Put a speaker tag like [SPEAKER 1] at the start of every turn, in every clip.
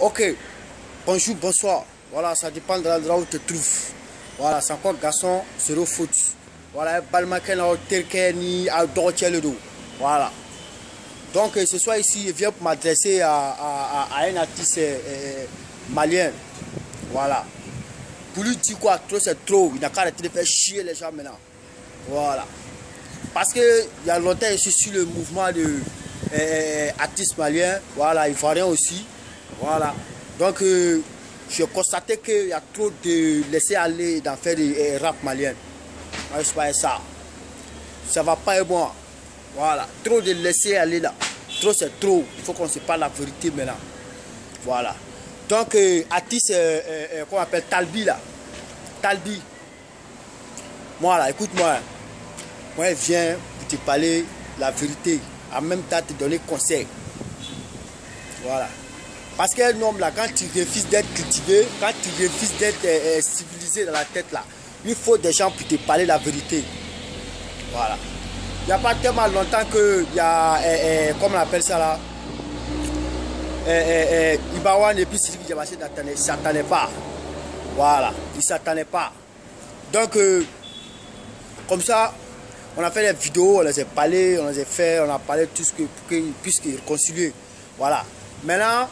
[SPEAKER 1] Ok, bonjour, bonsoir. Voilà, ça dépend de l'endroit où tu te trouves. Voilà, c'est encore garçon, zéro foot. Voilà, balmaken au terkeni à le dos. Voilà. Donc ce soir ici, je viens pour m'adresser à un artiste malien. Voilà. Pour lui dire quoi, trop c'est trop. Il n'a qu'à arrêter de faire chier les gens maintenant. Voilà. Parce que il y a longtemps, je suis sur le mouvement de artistes maliens. Voilà, ivoiriens aussi. Voilà. Donc, j'ai constaté qu'il y a trop de laisser aller dans faire des rap maliens. Moi, je pas ça. Ça va pas et moi. Voilà. Trop de laisser aller là. Trop, c'est trop. Il faut qu'on se parle la vérité maintenant. Voilà. Donc, artiste, qu'on appelle Talbi là. Talbi. Voilà, écoute-moi. Moi, je viens pour te parler la vérité. En même temps, te donner conseil. Voilà. Parce qu'un homme là, quand tu refuses d'être cultivé, quand tu refuses d'être civilisé dans la tête là, il faut des gens pour te parler la vérité. Voilà. Il n'y a pas tellement longtemps que il y a, comment on appelle ça là, Ibawan et puis Sidiki Diabaté ne s'attendaient pas. Voilà. Ils ne s'attendaient pas. Donc, comme ça, on a fait des vidéos, on les a parlé, on les a fait, on a parlé de tout ce que, pour qu'ils puissent se réconcilier. Voilà. Maintenant,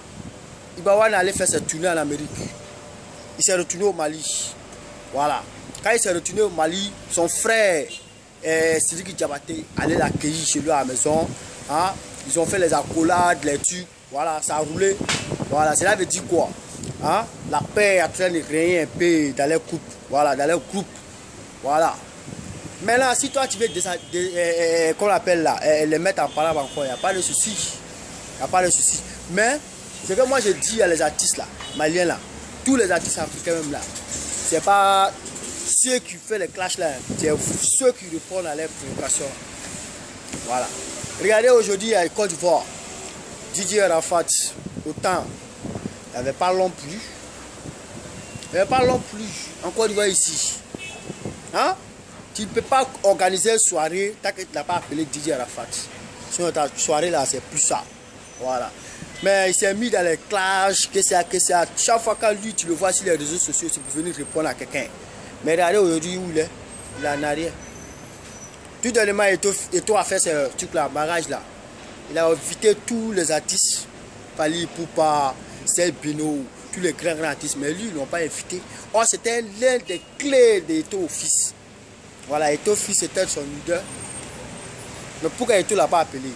[SPEAKER 1] Ibawan allait faire ses tournées en Amérique. Il s'est retourné au Mali. Voilà. Quand il s'est retourné au Mali, son frère Sidiki Diabaté allait l'accueillir chez lui à la maison. Hein? Ils ont fait les accolades, les trucs. Voilà, ça a roulé. Voilà, cela veut dire quoi? Hein? La paix est en train de régner un peu dans les couples. Voilà, dans les groupes. Voilà. Maintenant, si toi tu veux qu'on appelle là, les mettre en parole encore, il n'y a pas de souci. Il n'y a pas de souci. Mais, ce que moi je dis à les artistes là, maliens là, tous les artistes africains même là, c'est pas ceux qui font les clashs là, c'est ceux qui répondent à leurs provocations. Voilà. Regardez aujourd'hui à Côte d'Ivoire, Didier Arafat, autant, il n'y avait pas long plus. Il n'y avait pas long plus en Côte d'Ivoire ici. Hein? Tu ne peux pas organiser une soirée tant que tu n'as pas appelé Didier Arafat. Sinon ta soirée là, c'est plus ça. Voilà. Mais il s'est mis dans les clashs, que ça. Chaque fois que lui, tu le vois sur les réseaux sociaux, c'est pour venir répondre à quelqu'un. Mais regardez aujourd'hui où il est. Il est en arrière. Tout dernièrement, Eto'o a fait ce truc là, barrage là. Il a invité tous les artistes, Fally Ipupa, Sel Bino, tous les grands artistes. Mais lui, ils ne l'ont pas invité. Or, c'était l'un des clés d'Eto'o fils. Voilà, Eto'o fils était son leader. Mais pourquoi Eto'o ne l'a pas appelé?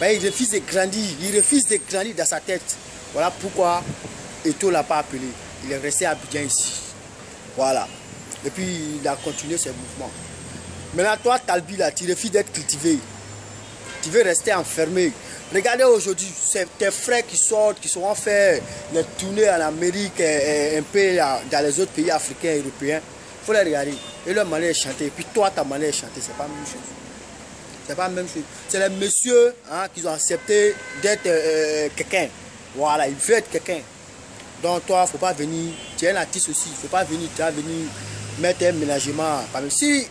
[SPEAKER 1] Ben, il refuse de grandir. Il refuse de grandir dans sa tête. Voilà pourquoi Eto'o ne l'a pas appelé. Il est resté à Abidjan ici. Voilà. Et puis, il a continué ses mouvements. Maintenant, toi, Talbi, là, tu refuses d'être cultivé. Tu veux rester enfermé. Regardez aujourd'hui, c'est tes frères qui sortent, qui seront faire les tournées en Amérique, un peu dans les autres pays africains et européens. Il faut les regarder. Et leur manière de chanter. Et puis toi, ta manière de chanter, c'est pas la même chose. C'est pas la même chose. C'est les messieurs hein, qui ont accepté d'être quelqu'un. Voilà, ils veulent être quelqu'un. Donc toi, il ne faut pas venir. Tu es un artiste aussi. Il ne faut pas venir. Tu vas venir mettre un ménagement. Si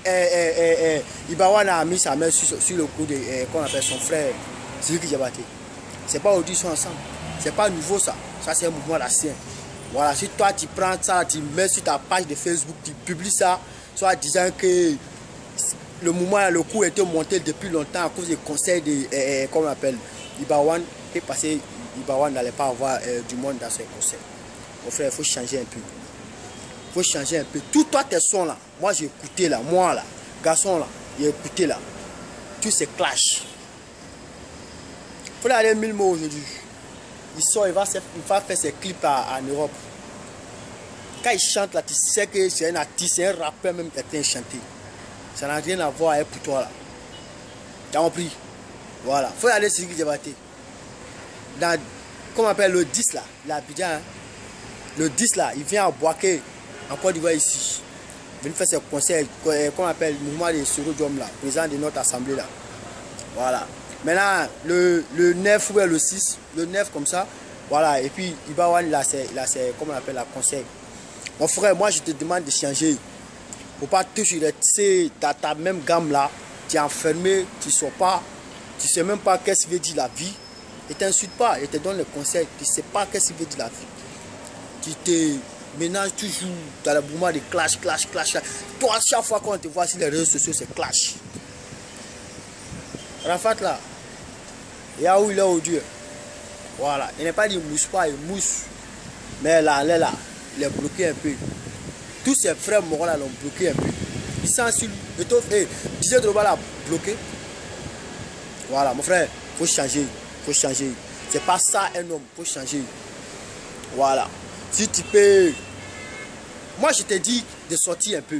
[SPEAKER 1] Ibawan a mis sa main sur le cou de qu'on appelle son frère, Sidiki Diabaté. C'est pas aujourd'hui ils sont ensemble. C'est pas nouveau ça. Ça c'est un mouvement d'ancien. Voilà, si toi tu prends ça, tu mets sur ta page de Facebook, tu publies ça, soit disant que le mouvement, le coup était monté depuis longtemps à cause des conseils de, comment on appelle, Ibawan, et parce que Ibawan n'allait pas avoir du monde dans ses conseils. Mon frère, il faut changer un peu. Il faut changer un peu. Tout toi tes sons là, moi j'ai écouté là, moi là, garçon là, j'ai écouté là. Tous ces clashs. Il faut aller 1000 mots aujourd'hui. Il sort, il va faire ses clips en Europe. Quand il chante là, tu sais que c'est un artiste, c'est un rappeur même qui a été chanté. Ça n'a rien à voir pour toi là. Tu as compris? Voilà. Il faut aller sur Sidiki Diabaté. Dans, comment on appelle le 10 là, l'Abidjan. Hein? Le 10 là, il vient à Boaké, en Côte d'Ivoire ici. Il vient faire ses conseils, comment on appelle le mouvement des Soro-Diom là, président de notre assemblée là. Voilà. Maintenant, le 9 ou le 6, le 9 comme ça, voilà. Et puis, Ibawan, il a ses, comment on appelle, la conseil. Mon frère, moi, je te demande de changer. Faut pas toujours rester dans ta même gamme là. Tu es enfermé, tu ne sais pas, tu sais même pas qu'est-ce que veut dire la vie. ne t'insulte pas, il te donne les conseils. Tu ne sais pas qu'est-ce qu'il veut dire la vie. Tu te ménages toujours dans le mouvement de clash. Toi, chaque fois qu'on te voit sur les réseaux sociaux, c'est clash. Rafat là, il y a où il est au Dieu. Voilà, il n'est pas dit mousse pas, il mousse. Mais là, il est bloqué un peu. Tous ses frères morts là l'ont bloqué un peu. Il sent sur lui. Didier Drogba l'a bloqué. Voilà, mon frère, faut changer. C'est pas ça un homme, faut changer. Voilà. Si tu peux. Moi, je te dis de sortir un peu.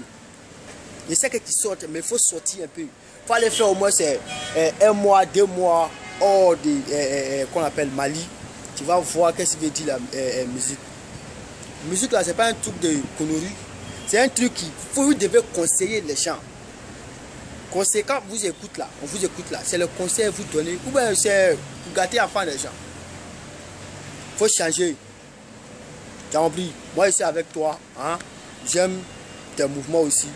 [SPEAKER 1] Je sais que tu sortes, mais il faut sortir un peu. Il faut aller faire au moins 1 mois, 2 mois hors de qu'on appelle Mali. Tu vas voir qu'est-ce que veut dire la musique. La musique là, c'est pas un truc de connerie. C'est un truc vous devez conseiller les gens. Conseil, quand vous écoutez là, on vous écoute là, c'est le conseil que vous donnez. Ou bien c'est pour gâter la fin des gens. Il faut changer. Tu as compris? Moi, je suis avec toi. Hein? J'aime tes mouvements aussi.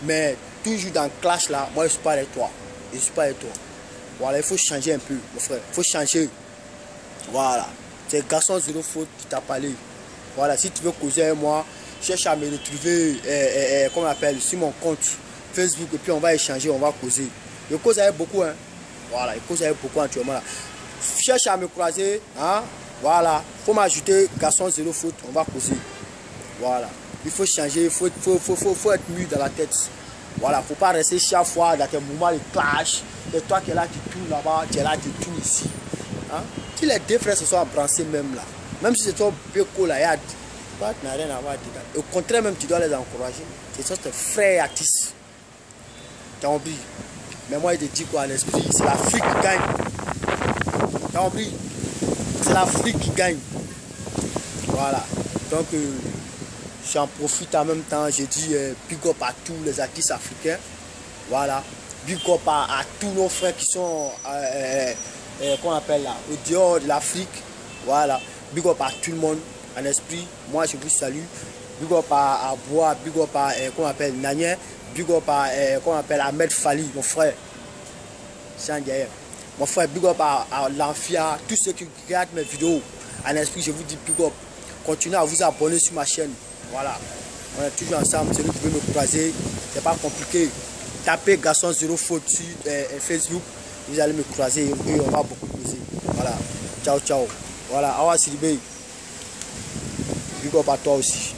[SPEAKER 1] Mais toujours dans le clash là, moi, je ne suis pas avec toi. Voilà, il faut changer un peu, mon frère. Il faut changer. Voilà. C'est Garçon Zéro Faute qui t'a parlé. Voilà, si tu veux causer avec moi, cherche à me retrouver, comment on appelle, sur mon compte Facebook. Et puis on va échanger, on va causer. Je cause avec beaucoup. Hein? Voilà, je cause avec beaucoup actuellement là. Cherche à me croiser. Hein? Voilà, il faut m'ajouter Garçon Zéro Faute, on va causer. Voilà, il faut changer, il faut être mûr dans la tête. Voilà, il ne faut pas rester chaque fois dans tes mouvements de clash. Et toi qui es là, tu tournes là-bas, tu es là, tu tournes ici. Hein? Si les deux frères se sont embrassés même là, même si c'est ton béco là, toi tu n'as rien à voir dedans. Au contraire même, tu dois les encourager. Ce sont tes frères artistes. Tu as compris? Mais moi, je te dis quoi à l'esprit, c'est l'Afrique qui gagne. Tu as compris? C'est l'Afrique qui gagne. Voilà. Donc, j'en profite en même temps. Je dis big up à tous les artistes africains. Voilà. Big up à tous nos frères qui sont, qu'on appelle là, au dehors de l'Afrique. Voilà. Big up à tout le monde en esprit. Moi, je vous salue. Big up à Bois. Big up à, qu'on appelle Nanier. Big up à, qu'on appelle Ahmed Fali, mon frère. C'est un derrière. Mon frère, big up à l'Amphia, tous ceux qui regardent mes vidéos en esprit, je vous dis big up. Continuez à vous abonner sur ma chaîne. Voilà, on est toujours ensemble. Celui qui veut me croiser, c'est pas compliqué. Tapez Garçon Zéro Faute sur Facebook, vous allez me croiser et on va beaucoup causer. Voilà, ciao. Voilà, Awa Sidibé, big up à toi aussi.